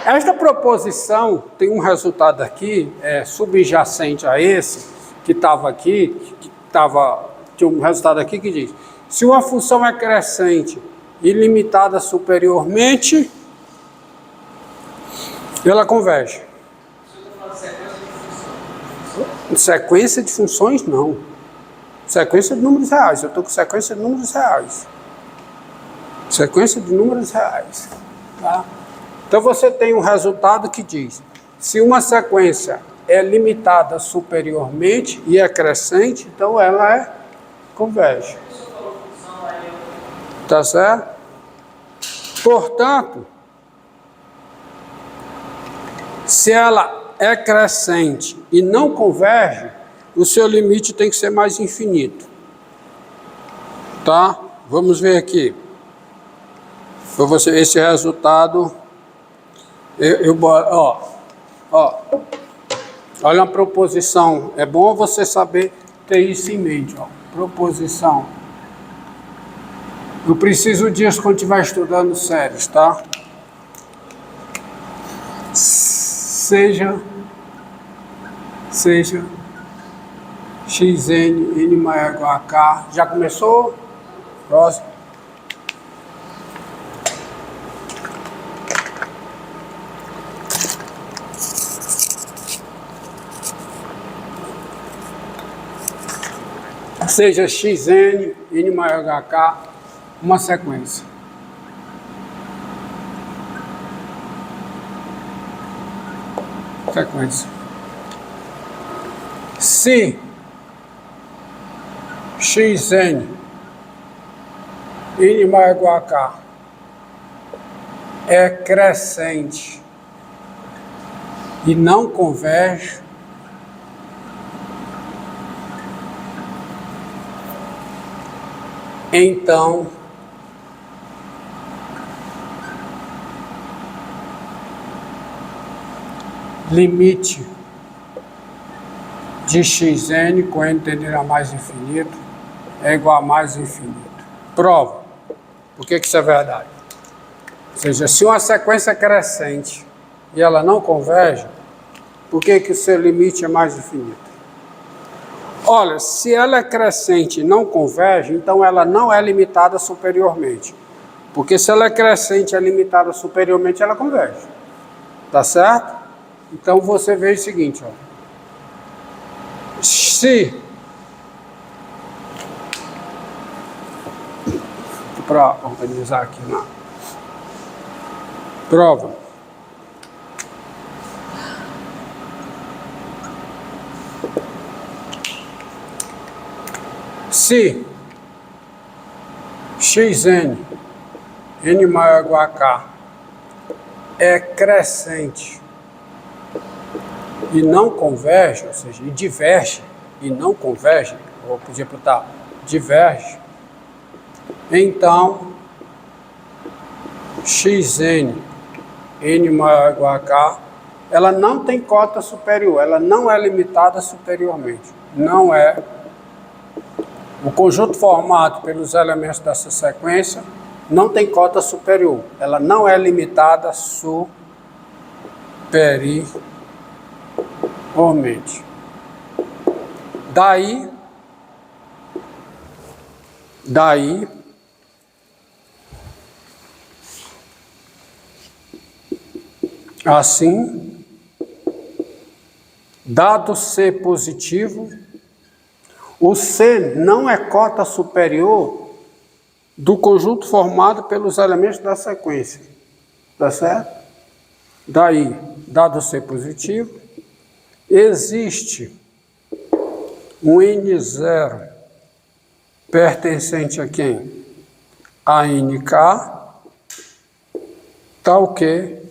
Esta proposição tem um resultado aqui, subjacente a esse, que estava aqui, tinha um resultado aqui que diz: se uma função é crescente e limitada superiormente, ela converge. Sequência de funções, não. Sequência de números reais. Eu estou com sequência de números reais. Sequência de números reais. Tá? Então você tem um resultado que diz: se uma sequência é limitada superiormente e é crescente, então ela converge. Tá certo? Portanto, se ela é crescente e não converge, o seu limite tem que ser mais infinito. Tá? Vamos ver aqui. Para você ver esse resultado. Olha a proposição. É bom você saber ter isso em mente. Ó. Proposição. Eu preciso disso quando estiver estudando séries, tá? Seja xn, n maior ou igual a k. Já começou? Próximo. Seja xn, n maior ou igual a k, uma sequência. Se xn, n maior ou igual a k, é crescente e não converge, então limite de xn com n tendendo a mais infinito é igual a mais infinito. Prova. Por que isso é verdade? Ou seja, se uma sequência é crescente e ela não converge, por que o seu limite é mais infinito? Olha, se ela é crescente e não converge, então ela não é limitada superiormente. Porque se ela é crescente e é limitada superiormente, ela converge. Tá certo? Então você vê o seguinte, ó. Se para organizar aqui na prova, se xn, n maior ou igual a k, é crescente e não converge, ou seja, e diverge e não converge, ou podia botar diverge, então xn, n maior ou igual a k, ela não tem cota superior, ela não é limitada superiormente, não é. O conjunto formado pelos elementos dessa sequência não tem cota superior, ela não é limitada superiormente. Daí, assim, dado C positivo, o C não é cota superior do conjunto formado pelos elementos da sequência. Tá certo? Daí, dado C positivo, existe um N0 pertencente a quem? A NK, tal que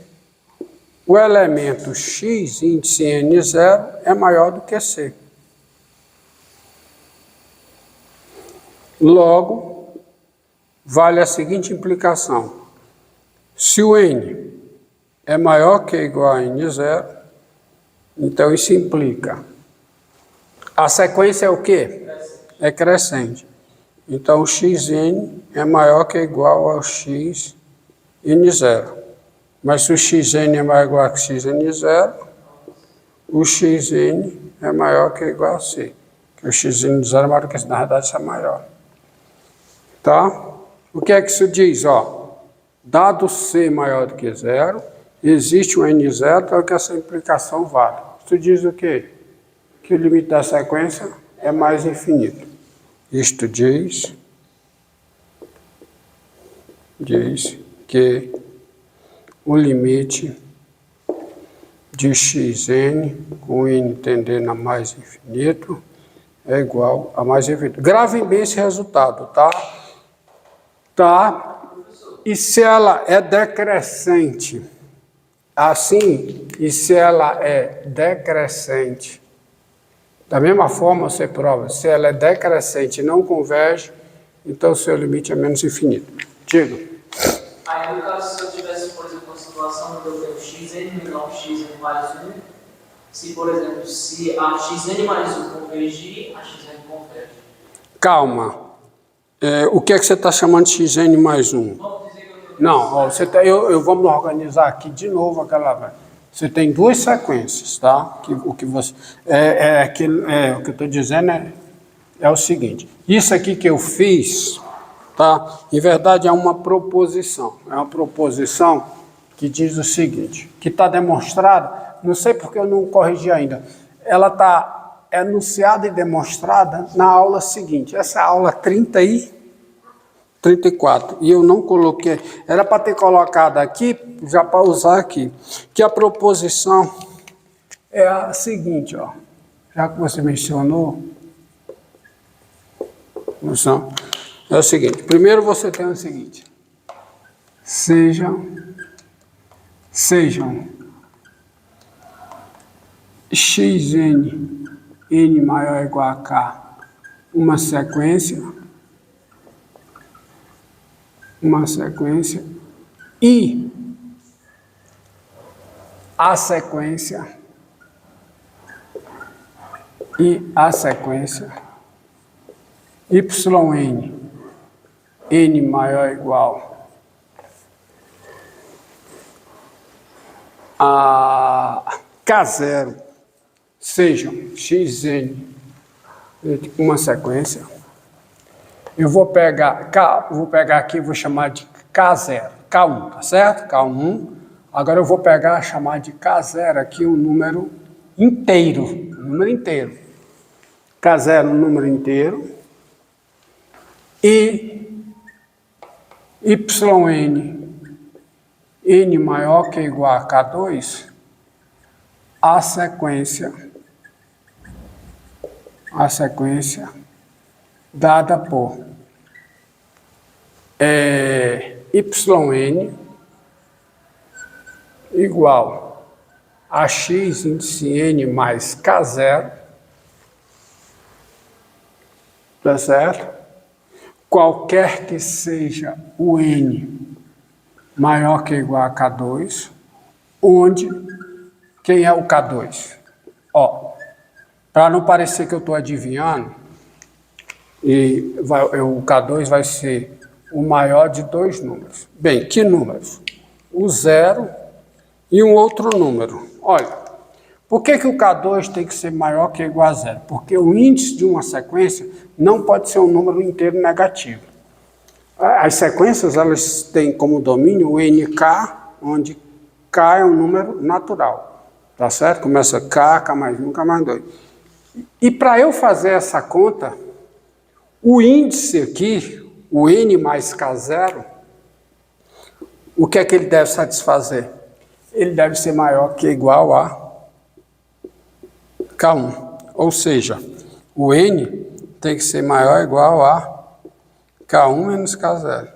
o elemento X, índice N0, é maior do que C. Logo, vale a seguinte implicação. Se o N é maior que ou igual a N0, então isso implica. A sequência é o quê? É crescente. Então o Xn é maior que ou igual ao X N0. Mas se o xn é maior ou igual a xn0, o xn é maior que ou igual a c. Que o xn0 é maior que c, na verdade isso é maior. Tá? O que é que isso diz? Ó, dado c maior do que 0, existe um n0, então que essa implicação vale. Isso diz o quê? Que o limite da sequência é mais infinito. Isto diz que o limite de xn com n tendendo a mais infinito é igual a mais infinito. Gravem bem esse resultado, tá? Tá? E se ela é decrescente, assim, e se ela é decrescente, da mesma forma você prova, se ela é decrescente e não converge, então o seu limite é menos infinito. Diga. Aí no caso, se eu tivesse, por exemplo, uma situação onde eu tenho xn menor que xn mais 1, se, por exemplo, se a xn mais 1 convergir, a xn converge. Calma. O que é que você está chamando de xn mais 1? Não, ó, vamos organizar aqui de novo aquela... Você tem duas sequências, tá? O que eu estou dizendo é o seguinte. Isso aqui que eu fiz, tá? Em verdade é uma proposição. É uma proposição que diz o seguinte, que está demonstrada, não sei porque eu não corrigi ainda, ela está enunciada e demonstrada na aula seguinte. Essa é a aula 34, e eu não coloquei, era para ter colocado aqui, já para usar aqui, que a proposição é a seguinte, ó, já que você mencionou, é o seguinte, primeiro você tem o seguinte, sejam xn, n maior ou igual a k, uma sequência e a sequência yn, n maior ou igual a k0, sejam xn, uma sequência. Eu vou pegar aqui, vou chamar de K0, K1, tá certo? K1. Agora eu vou pegar, chamar de K0 aqui um número inteiro, K0 um número inteiro. E yn, n maior que ou igual a K2, a sequência dada por yn igual a x índice n mais k0, tá certo? Qualquer que seja o n maior que ou igual a k2, onde, quem é o k2? Ó, para não parecer que eu estou adivinhando, e o K2 vai ser o maior de dois números. Bem, que números? O 0 e um outro número. Olha, por que o K2 tem que ser maior que ou igual a 0? Porque o índice de uma sequência não pode ser um número inteiro negativo. As sequências, elas têm como domínio o nk, onde k é um número natural. Tá certo? Começa k, k mais 1, k mais 2. E para eu fazer essa conta, o índice aqui, o n mais k0, o que é que ele deve satisfazer? Ele deve ser maior que ou igual a k1. Ou seja, o n tem que ser maior ou igual a k1 menos k0.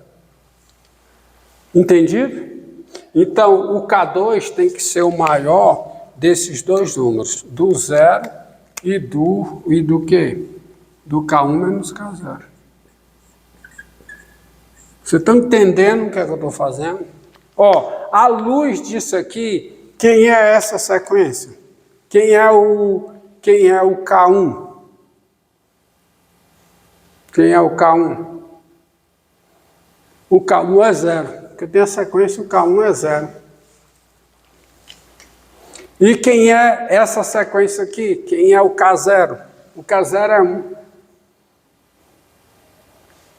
Entendido? Então, o k2 tem que ser o maior desses dois números, do 0 e do quê? Do K1 menos K0. Vocês estão entendendo o que é que eu estou fazendo? Ó, à luz disso aqui, quem é essa sequência? Quem é o K1? Quem é o K1? O K1 é 0. Porque tem a sequência, o K1 é 0. E quem é essa sequência aqui? Quem é o K0? O K0 é 1.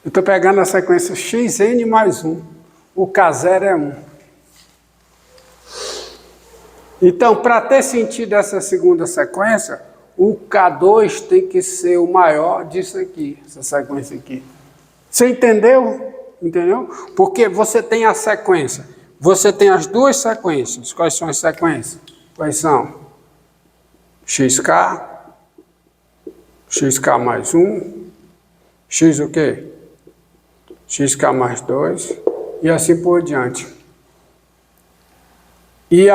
Eu estou pegando a sequência xn mais 1. O K0 é 1. Então, para ter sentido essa segunda sequência, o K2 tem que ser o maior disso aqui, essa sequência aqui. Você entendeu? Entendeu? Porque você tem a sequência. Você tem as duas sequências. Quais são as sequências? Quais são? XK, XK mais 1, X o quê? XK mais 2, e assim por diante. E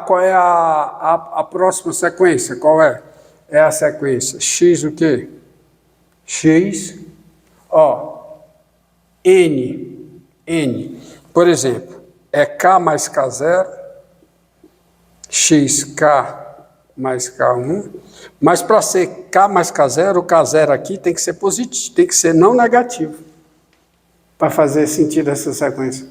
qual é a próxima sequência? Qual é? É a sequência X o quê? X, N. Por exemplo, é K mais K0, XK mais K1, mas para ser K mais K0, o K0 aqui tem que ser positivo, tem que ser não negativo, para fazer sentido essa sequência.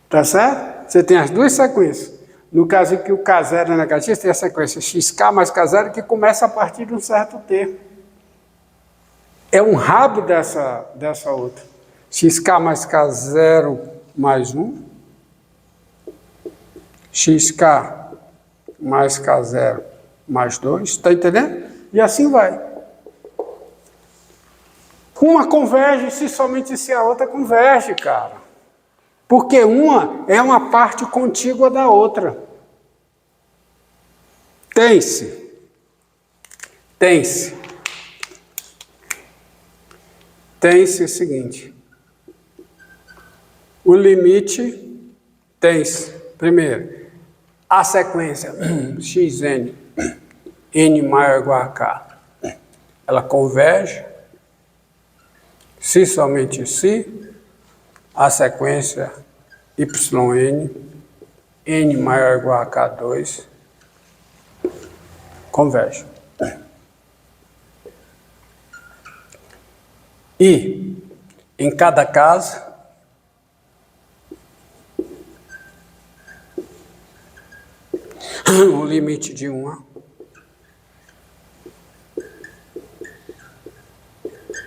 Tá certo? Você tem as duas sequências. No caso em que o K0 é negativo, tem a sequência XK mais K0 que começa a partir de um certo termo. É um rabo dessa outra. XK mais K0 mais 1, XK mais K0 mais 2, está entendendo? E assim vai. Uma converge se somente se a outra converge, cara. Porque uma é uma parte contígua da outra. Tem-se o seguinte. O limite tem-se. Primeiro, a sequência xn, n maior ou igual a k, ela converge se somente se a sequência yn, n maior ou igual a k2, converge. E, em cada caso, o limite de uma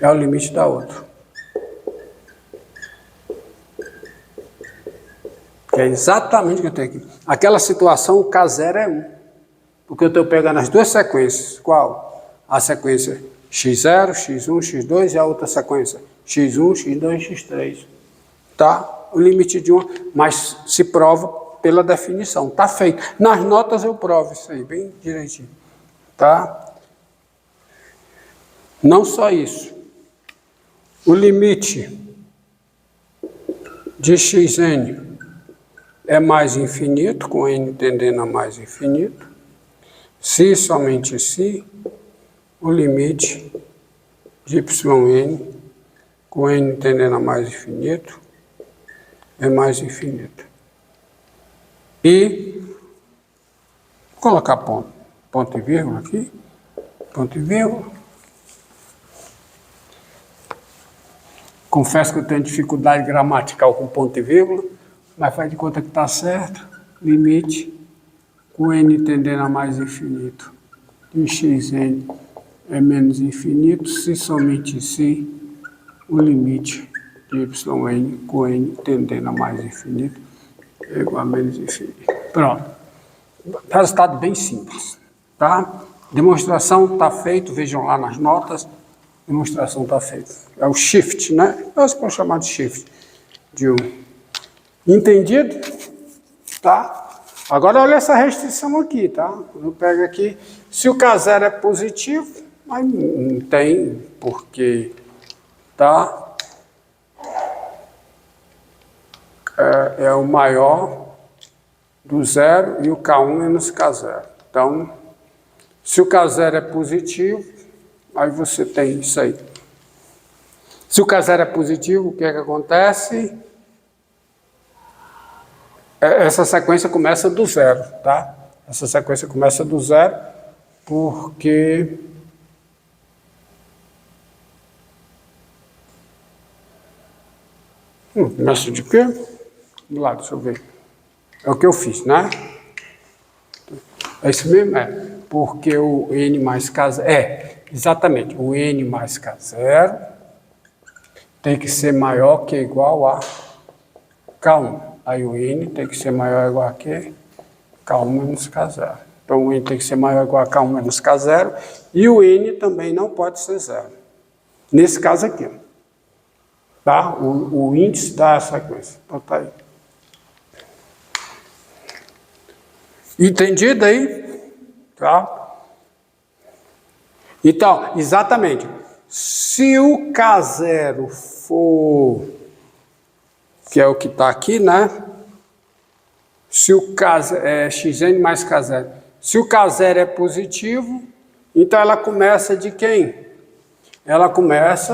é o limite da outra. Que é exatamente o que eu tenho aqui. Aquela situação, o K0 é 1. Porque eu estou pegando as duas sequências. Qual? A sequência x0, x1, x2 e a outra sequência x1, x2, x3. Tá? O limite de uma, mas se prova pela definição. Tá feito. Nas notas eu provo isso aí, bem direitinho. Tá? Não só isso. O limite de xn é mais infinito, com n tendendo a mais infinito. Se somente se, o limite de yn, com n tendendo a mais infinito, é mais infinito. E, vou colocar ponto e vírgula aqui, ponto e vírgula. Confesso que eu tenho dificuldade gramatical com ponto e vírgula, mas faz de conta que está certo. Limite com n tendendo a mais infinito de xn é menos infinito, se somente se o limite de yn com n tendendo a mais infinito é igual a menos infinito. Pronto. Resultado bem simples. Tá? Demonstração está feito, vejam lá nas notas. Demonstração está feita. É o shift, né? Nós podemos chamar de shift. De 1. Entendido? Tá? Agora olha essa restrição aqui, tá? Eu pego aqui. Se o K0 é positivo, mas não tem porquê, tá? É o maior do zero e o K1 menos K0. Então, se o K0 é positivo, aí você tem isso aí. Se o K0 é positivo, o que é que acontece? Essa sequência começa do zero, tá? Essa sequência começa do zero porque começa de quê? Vamos lá, deixa eu ver. É o que eu fiz, né? É isso mesmo? É. Porque o n mais k0... exatamente. O n mais k0 tem que ser maior que igual a k1. Aí o n tem que ser maior ou igual a quê? K1 menos k0. Então o n tem que ser maior ou igual a k1 menos k0. E o n também não pode ser zero. Nesse caso aqui. Tá? O índice da sequência. Então tá aí. Entendido aí? Tá? Então, exatamente. Se o K0 for, que é o que está aqui, né? Se o K0 é xn mais K0. Se o K0 é positivo, então ela começa de quem? Ela começa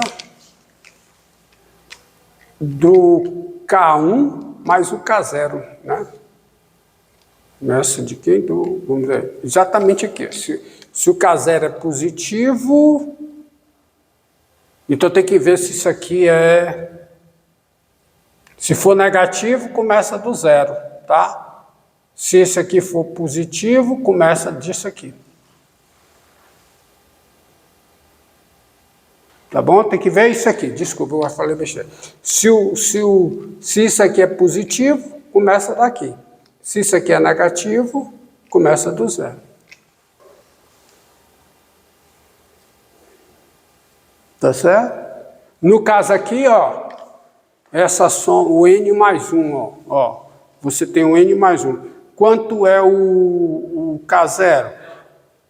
do K1 mais o K0, né? Começa de quem? Vamos ver, exatamente aqui. Se o K0 é positivo, então tem que ver se isso aqui é... Se for negativo, começa do zero, tá? Se esse aqui for positivo, começa disso aqui. Tá bom? Tem que ver isso aqui. Desculpa, eu falei besteira. Se isso aqui é positivo, começa daqui. Se isso aqui é negativo, começa do zero. Tá certo? No caso aqui, ó, essa soma, o n mais 1, ó, você tem o n mais 1. Quanto é o K0?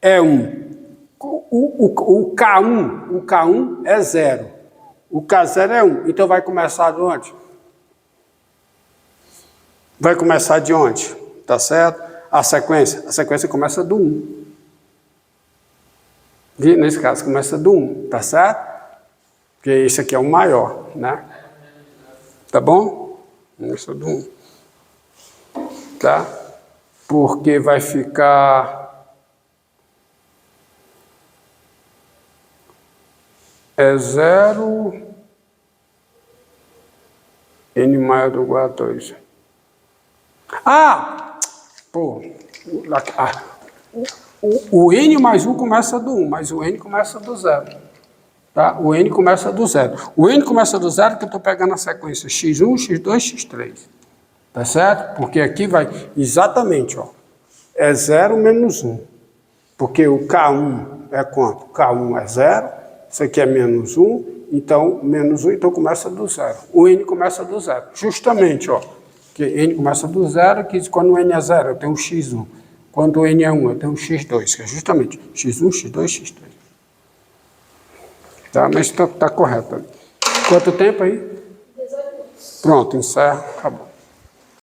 É 1. O K1 é 0. O K0 é 1. Então vai começar de onde? Vai começar de onde? Tá certo? A sequência começa do 1. Nesse caso, começa do 1, tá certo? Porque esse aqui é o maior, né? Tá bom? Começa do 1. Tá? Porque vai ficar... É 0... n maior do igual a 2. O n mais 1 começa do 1, mas o n começa do 0. Tá? O n começa do 0. O n começa do 0 que eu estou pegando a sequência x1, x2, x3. Tá certo? Porque aqui vai exatamente, ó. É 0 menos 1. Porque o K1 é quanto? K1 é 0, isso aqui é menos 1, então menos 1, então começa do 0. O n começa do 0. Justamente, ó. Que n começa do 0, que quando o n é 0, eu tenho um x1. Quando o n é 1, eu tenho um x2, que é justamente x1, x2, x3. Tá? Mas está correto ali. Quanto tempo aí? 18 minutos. Pronto, encerra, acabou.